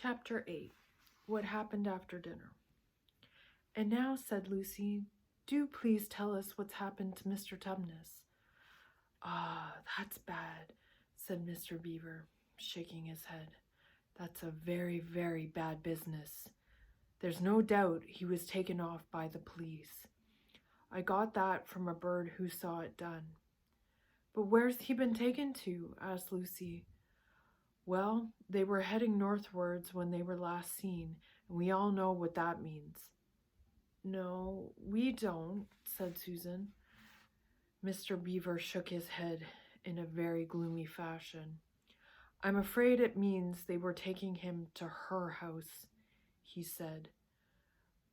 Chapter 8. What happened after dinner. "And now," said Lucy, "do please tell us what's happened to Mr. Tumnus." "Ah, that's bad," said Mr. Beaver, shaking his head. "That's a very, very bad business. There's no doubt he was taken off by the police. I got that from a bird who saw it done." "But where's he been taken to?" asked Lucy. "Well, they were heading northwards when they were last seen, and we all know what that means." "No, we don't," said Susan. Mr. Beaver shook his head in a very gloomy fashion. "I'm afraid it means they were taking him to her house," he said.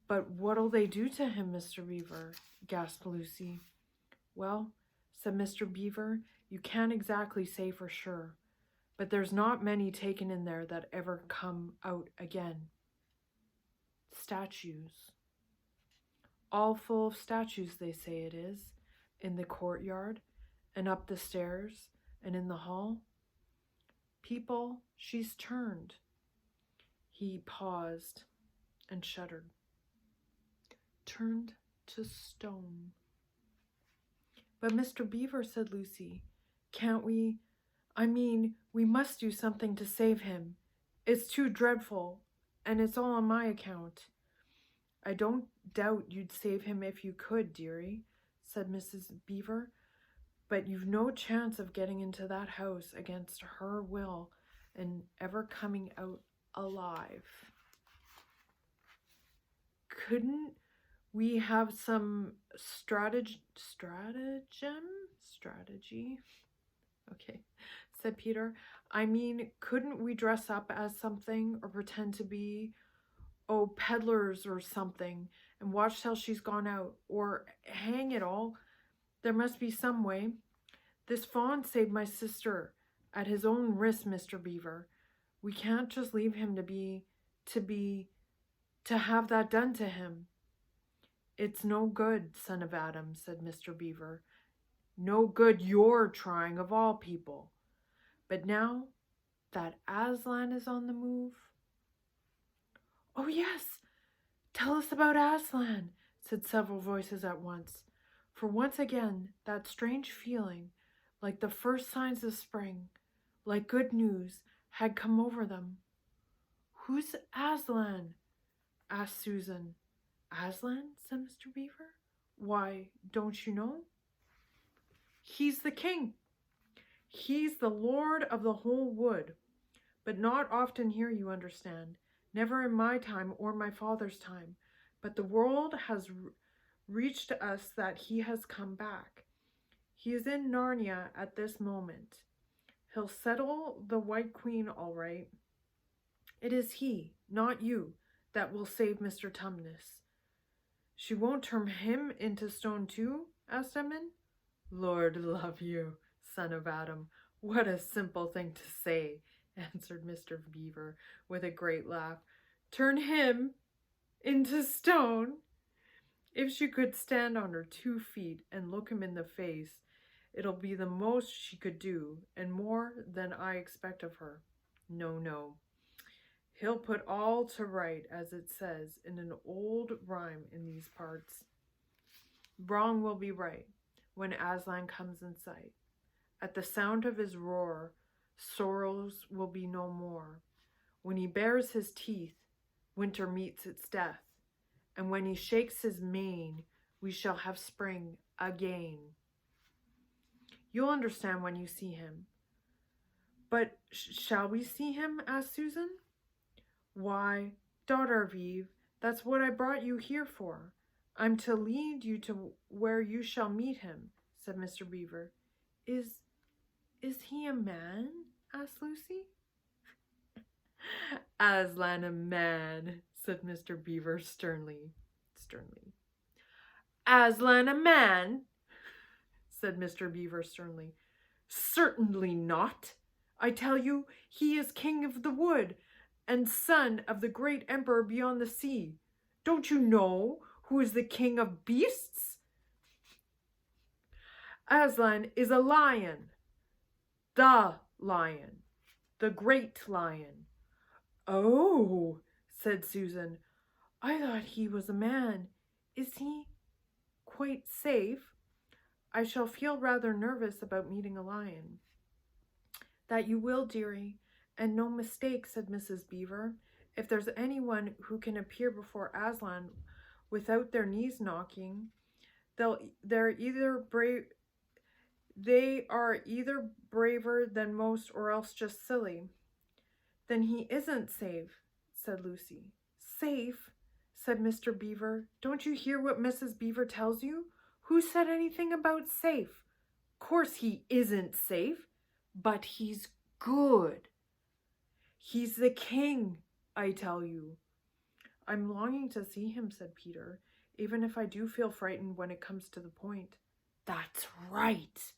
"But what'll they do to him, Mr. Beaver?" gasped Lucy. "Well," said Mr. Beaver, "you can't exactly say for sure. But there's not many taken in there that ever come out again. Statues. All full of statues, they say it is, in the courtyard, and up the stairs, and in the hall. People she's turned." He paused and shuddered. "Turned to stone." "But Mr. Beaver," said Lucy, "can't we... we must do something to save him. It's too dreadful, and it's all on my account." "I don't doubt you'd save him if you could, dearie," said Mrs. Beaver, "but you've no chance of getting into that house against her will and ever coming out alive." "Couldn't we have some strategy? Okay, said Peter. Couldn't we dress up as something or pretend to be, peddlers or something, and watch till she's gone out? Or, hang it all, there must be some way. This fawn saved my sister at his own risk, Mr. Beaver. We can't just leave him to have that done to him." "It's no good, son of Adam," said Mr. Beaver. "No good your trying, of all people. But now that Aslan is on the move..." "Oh, yes, tell us about Aslan," said several voices at once. For once again, that strange feeling, like the first signs of spring, like good news, had come over them. "Who's Aslan?" asked Susan. "Aslan?" said Mr. Beaver. "Why, don't you know? He's the king. He's the lord of the whole wood. But not often here, you understand. Never in my time or my father's time. But the world has reached us that he has come back. He is in Narnia at this moment. He'll settle the White Queen all right. It is he, not you, that will save Mr. Tumnus." "She won't turn him into stone too?" asked Edmund. "Lord love you, son of Adam, what a simple thing to say," answered Mr. Beaver with a great laugh. "Turn him into stone? If she could stand on her 2 feet and look him in the face, it'll be the most she could do, and more than I expect of her. No, no. He'll put all to right, as it says in an old rhyme in these parts. Wrong will be right when Aslan comes in sight. At the sound of his roar, sorrows will be no more. When he bares his teeth, winter meets its death. And when he shakes his mane, we shall have spring again. You'll understand when you see him." "But shall we see him?" asked Susan. "Why, daughter of Eve, that's what I brought you here for. I'm to lead you to where you shall meet him," said Mr. Beaver. Is he a man?" asked Lucy. "Aslan a man," said Mr. Beaver sternly. "Aslan a man?" said Mr. Beaver sternly. "Certainly not. I tell you, he is king of the wood and son of the great emperor beyond the sea. Don't you know who is the king of beasts? Aslan is a lion, the great lion. Oh, said Susan. I thought he was a man. Is he quite safe? I shall feel rather nervous about meeting a lion. That you will, dearie, and no mistake, said Mrs. Beaver. If there's anyone who can appear before Aslan without their knees knocking, they're either brave. They are either braver than most or else just silly. Then he isn't safe, said Lucy. Safe? Said Mr. Beaver. Don't you hear what Mrs. Beaver tells you? Who said anything about safe? Course he isn't safe, but he's good. He's the king, I tell you. I'm longing to see him, said Peter, even if I do feel frightened when it comes to the point. That's right,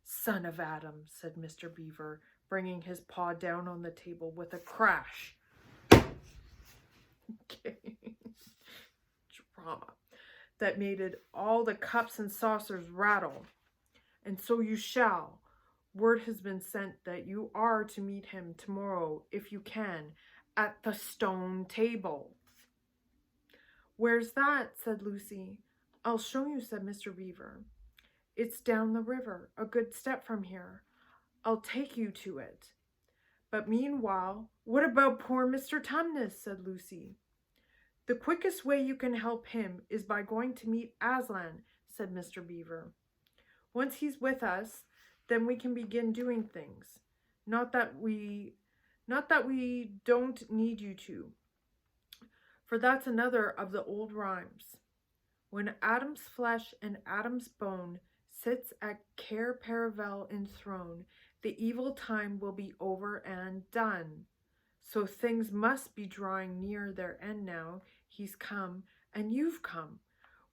son of Adam, said Mr. Beaver, bringing his paw down on the table with a crash. Okay. Drama. That made it all the cups and saucers rattle. And so you shall. Word has been sent that you are to meet him tomorrow, if you can, at the stone table. Where's that? Said Lucy. I'll show you, said Mr. Beaver. It's down the river, a good step from here. I'll take you to it. But meanwhile, what about poor Mr. Tumnus? Said Lucy. The quickest way you can help him is by going to meet Aslan, said Mr. Beaver. Once he's with us, then we can begin doing things. Not that we don't need you to. For that's another of the old rhymes. When Adam's flesh and Adam's bone sits at Cair Paravel enthroned, the evil time will be over and done. So things must be drawing near their end now. He's come, and you've come.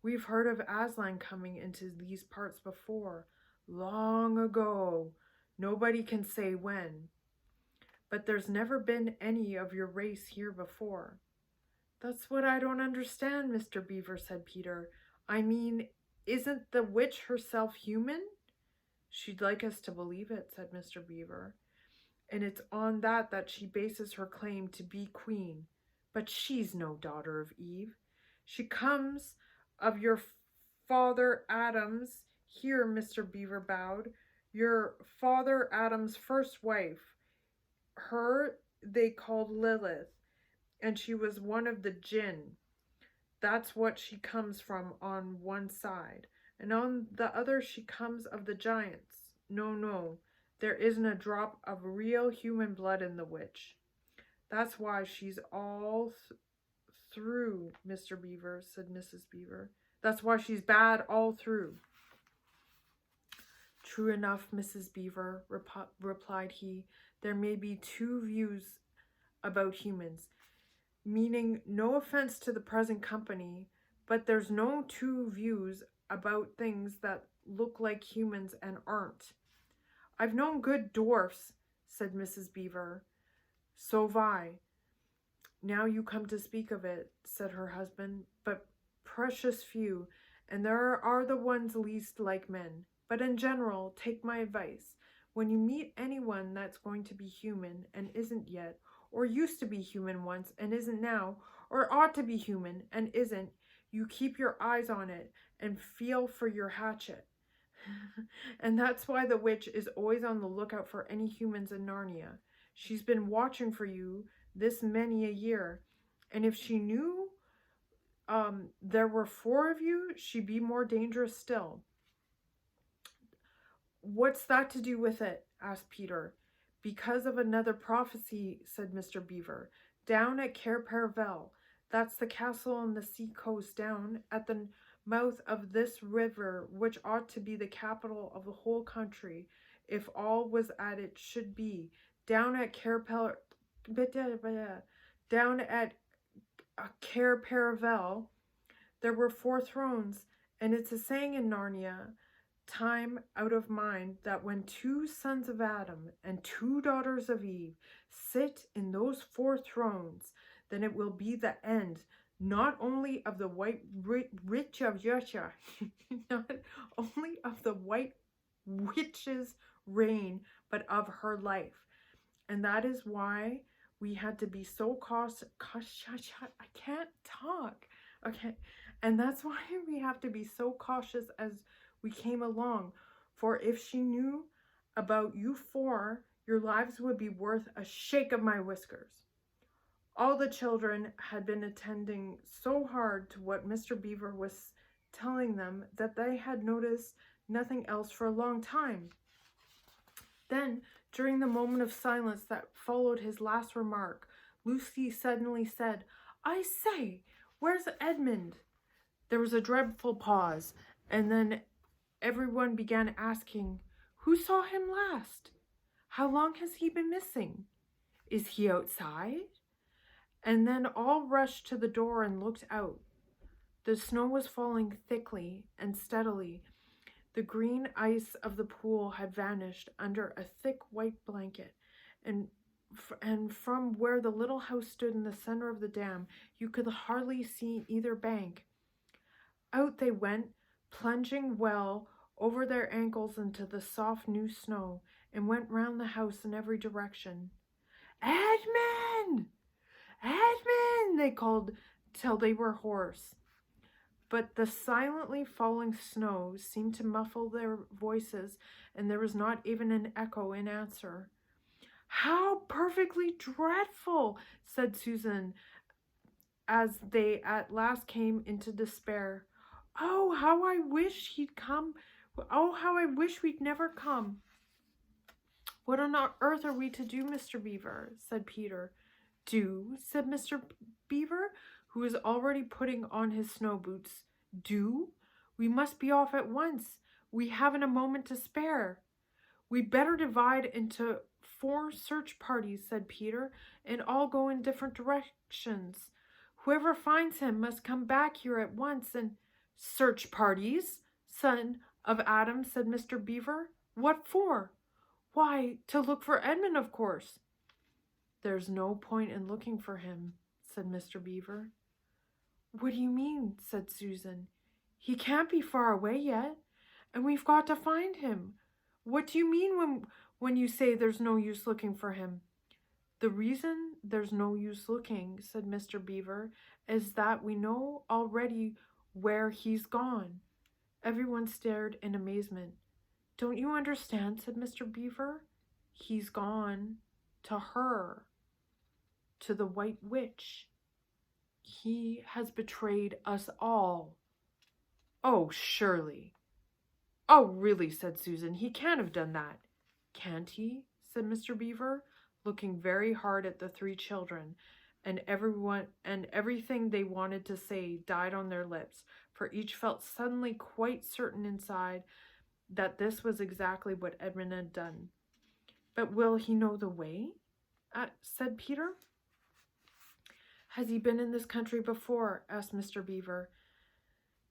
We've heard of Aslan coming into these parts before, long ago. Nobody can say when. But there's never been any of your race here before. That's what I don't understand, Mr. Beaver, said Peter. I mean, isn't the witch herself human? She'd like us to believe it, said Mr. Beaver. And it's on that she bases her claim to be queen. But she's no daughter of Eve. She comes of your father Adam's, here Mr. Beaver bowed, your father Adam's first wife. Her they called Lilith, and she was one of the jinn. That's what she comes from on one side. And on the other she comes of the giants. No, there isn't a drop of real human blood in the witch. That's why she's all through, Mr. Beaver, said Mrs. Beaver. That's why she's bad all through. True enough, Mrs. Beaver, replied he. There may be two views about humans, meaning no offense to the present company, but there's no two views about things that look like humans and aren't. I've known good dwarfs, said Mrs. Beaver. So've I. Now you come to speak of it, said her husband, but precious few, and there are the ones least like men. But in general, take my advice. When you meet anyone that's going to be human and isn't yet, or used to be human once and isn't now, or ought to be human and isn't, you keep your eyes on it and feel for your hatchet. And that's why the witch is always on the lookout for any humans in Narnia. She's been watching for you this many a year, and if she knew there were 4 of you, she'd be more dangerous still. What's that to do with it? Asked Peter. Because of another prophecy, said Mr. Beaver. Down at Cair Paravel, that's the castle on the sea coast down at the mouth of this river, which ought to be the capital of the whole country, if all was as it should be. Down at Cair Paravel, there were 4 thrones, and it's a saying in Narnia, time out of mind, that when 2 sons of Adam and 2 daughters of Eve sit in those 4 thrones, then it will be the end, not only of the white witch of Yasha, not only of the white witch's reign, but of her life. And that is why we had to be so cautious. I can't talk. Okay. And that's why we have to be so cautious as we came along. For if she knew about you four, your lives would be worth a shake of my whiskers. All the children had been attending so hard to what Mr. Beaver was telling them that they had noticed nothing else for a long time. Then, during the moment of silence that followed his last remark, Lucy suddenly said, "I say, where's Edmund?" There was a dreadful pause, and then everyone began asking, "Who saw him last? How long has he been missing? Is he outside?" And then all rushed to the door and looked out. The snow was falling thickly and steadily. The green ice of the pool had vanished under a thick white blanket, and from where the little house stood in the center of the dam, you could hardly see either bank. Out they went, plunging well over their ankles into the soft new snow, and went round the house in every direction. "Edmund! Edmund!" they called till they were hoarse. But the silently falling snow seemed to muffle their voices, and there was not even an echo in answer. "How perfectly dreadful!" said Susan, as they at last came into despair. "Oh, how I wish he'd come! Oh, how I wish we'd never come!" "What on earth are we to do, Mr. Beaver?" said Peter. "Do?" said Mr. Beaver, who was already putting on his snow boots. "Do? We must be off at once. We haven't a moment to spare." "We'd better divide into 4 search parties," said Peter, "and all go in different directions. Whoever finds him must come back here at once and—" "Search parties, son of Adam," said Mr. Beaver. "What for?" "Why, to look for Edmund, of course." "There's no point in looking for him," said Mr. Beaver. "What do you mean?" said Susan. "He can't be far away yet, and we've got to find him. What do you mean when you say there's no use looking for him?" "The reason there's no use looking," said Mr. Beaver, "is that we know already where he's gone." Everyone stared in amazement. "Don't you understand?" said Mr. Beaver. "He's gone to her, to the White Witch. He has betrayed us all." "Oh, surely." "Oh, really," said Susan. "He can't have done that." "Can't he?" said Mr. Beaver, looking very hard at the 3 children, and everything they wanted to say died on their lips, for each felt suddenly quite certain inside that this was exactly what Edmund had done. "But will he know the way?" said Peter. "Has he been in this country before?" asked Mr. Beaver.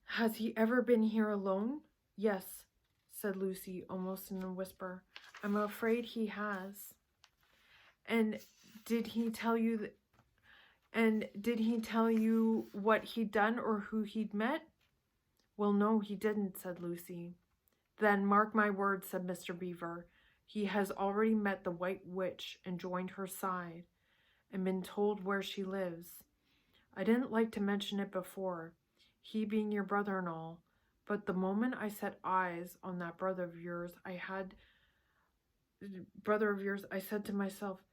"Has he ever been here alone?" "Yes," said Lucy, almost in a whisper. "I'm afraid he has." "And did he tell you what he'd done or who he'd met?" "Well, no, he didn't," said Lucy. "Then mark my words," said Mr. Beaver. "He has already met the White Witch and joined her side, and been told where she lives. I didn't like to mention it before, he being your brother and all, but the moment I set eyes on that brother of yours, I said to myself,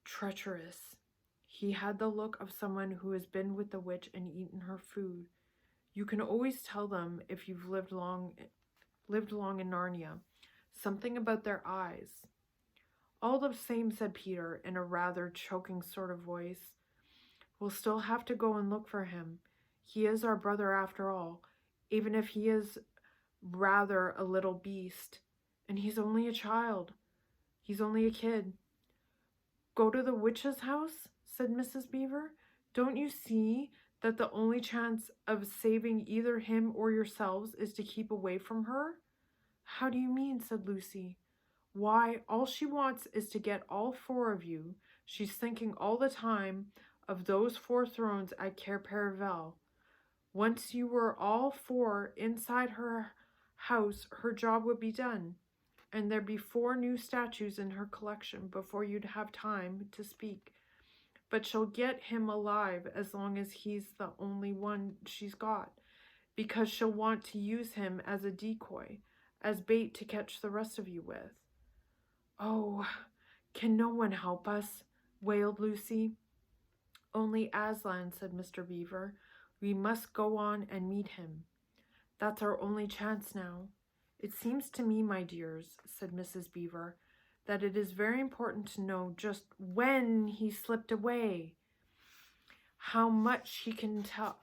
treacherous. He had the look of someone who has been with the witch and eaten her food. You can always tell them if you've lived long in Narnia. Something about their eyes." "All the same," said Peter in a rather choking sort of voice, "we'll still have to go and look for him. He is our brother after all, even if he is rather a little beast. And he's only a child. He's only a kid." "Go to the witch's house?" said Mrs. Beaver. "Don't you see that the only chance of saving either him or yourselves is to keep away from her?" "How do you mean?" said Lucy. "Why, all she wants is to get all 4 of you. She's thinking all the time of those 4 thrones at Cair Paravel. Once you were all 4 inside her house, her job would be done, and there'd be 4 new statues in her collection before you'd have time to speak. but she'll get him alive as long as he's the only one she's got, because she'll want to use him as a decoy, as bait to catch the rest of you with." "Oh, can no one help us?" wailed Lucy. "Only Aslan," said Mr. Beaver. "We must go on and meet him. That's our only chance now." "It seems to me, my dears," said Mrs. Beaver, "that it is very important to know just when he slipped away. How much he can tell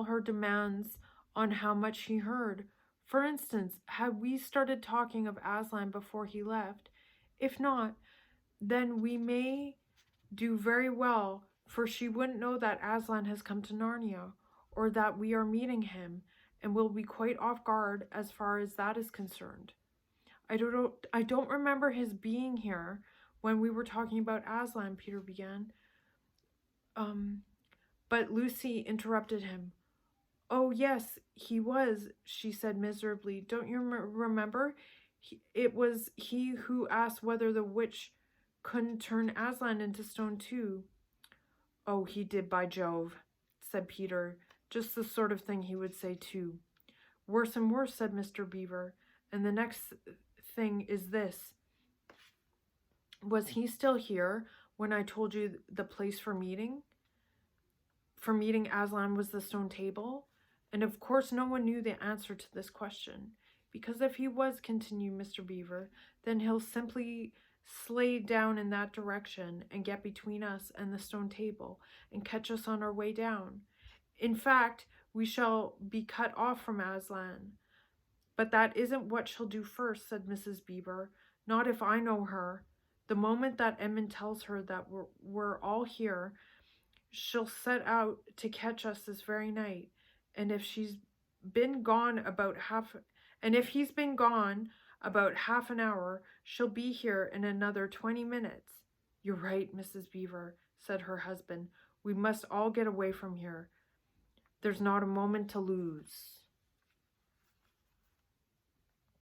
her demands on how much he heard. For instance, had we started talking of Aslan before he left? If not, then we may do very well, for she wouldn't know that Aslan has come to Narnia, or that we are meeting him, and will be quite off guard as far as that is concerned. I don't remember his being here when we were talking about Aslan," Peter began. But Lucy interrupted him. "Oh, yes, he was," she said miserably. "Don't you remember? It was he who asked whether the witch couldn't turn Aslan into stone too." "Oh, he did, by Jove," said Peter. "Just the sort of thing he would say too." "Worse and worse," said Mr. Beaver. "And the next thing is this. Was he still here when I told you the place for meeting Aslan was the stone table?" And of course no one knew the answer to this question, because if he was, continued Mr. Beaver, then he'll simply slide down in that direction and get between us and the stone table and catch us on our way down. In fact, we shall be cut off from Aslan. "But that isn't what she'll do first," said Mrs. Beaver. "Not if I know her. The moment that Edmund tells her that we're all here, she'll set out to catch us this very night. And if he's been gone about half an hour, she'll be here in another 20 minutes. "You're right, Mrs. Beaver," said her husband. "We must all get away from here. There's not a moment to lose."